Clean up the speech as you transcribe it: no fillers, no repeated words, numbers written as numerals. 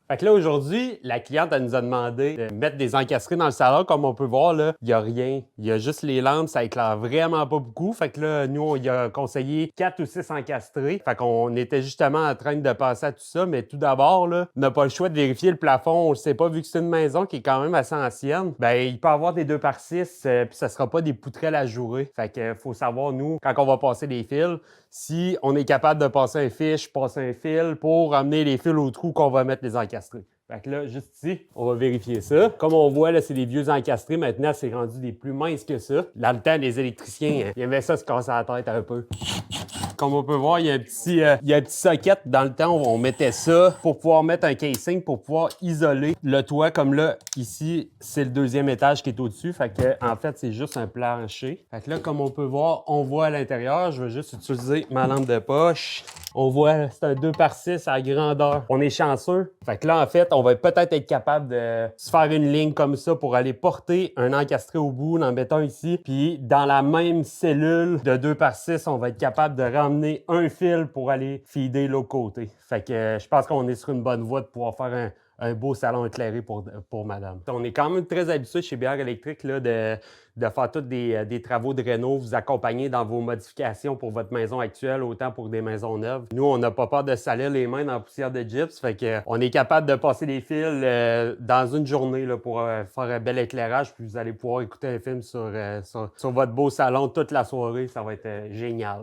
Fait que là, aujourd'hui, la cliente, elle nous a demandé de mettre des encastrés dans le salon. Comme on peut voir, là, il n'y a rien. Il y a juste les lampes, ça éclaire vraiment pas beaucoup. Fait que là, nous, on lui a conseillé 4 ou 6 encastrés. Fait qu'on était justement en train de passer à tout ça. Mais tout d'abord, là, on n'a pas le choix de vérifier le plafond. On ne sait pas, vu que c'est une maison qui est quand même assez ancienne. Ben, il peut y avoir des 2x6, puis ça sera pas des poutrelles ajourées. Fait que faut savoir, nous, quand on va passer des fils, si on est capable de passer un fiche, passer un fil pour amener les fils au trou qu'on va mettre les encastrés. Fait que là, juste ici, on va vérifier ça. Comme on voit, là, c'est des vieux encastrés. Maintenant, c'est rendu des plus minces que ça. Dans le temps, les électriciens, ils aimaient ça se casser la tête un peu. Comme on peut voir, il y a un petit socket. Dans le temps, on mettait ça pour pouvoir mettre un casing, pour pouvoir isoler le toit. Comme là, ici, c'est le deuxième étage qui est au-dessus. Fait que, en fait, c'est juste un plancher. Fait que là, comme on peut voir, on voit à l'intérieur. Je vais juste utiliser ma lampe de poche. On voit, c'est un 2x6 à grandeur. On est chanceux. Fait que là, en fait, on va peut-être être capable de se faire une ligne comme ça pour aller porter un encastré au bout, en mettant ici. Puis, dans la même cellule de 2x6, on va être capable de ramener un fil pour aller feeder l'autre côté. Fait que je pense qu'on est sur une bonne voie de pouvoir faire un beau salon éclairé pour madame. On est quand même très habitué chez BR Électrique là, de faire tous des travaux de réno, vous accompagner dans vos modifications pour votre maison actuelle, autant pour des maisons neuves. Nous, on n'a pas peur de salir les mains dans la poussière de gyps, fait que on est capable de passer des fils dans une journée là, pour faire un bel éclairage, puis vous allez pouvoir écouter un film sur votre beau salon toute la soirée, ça va être génial.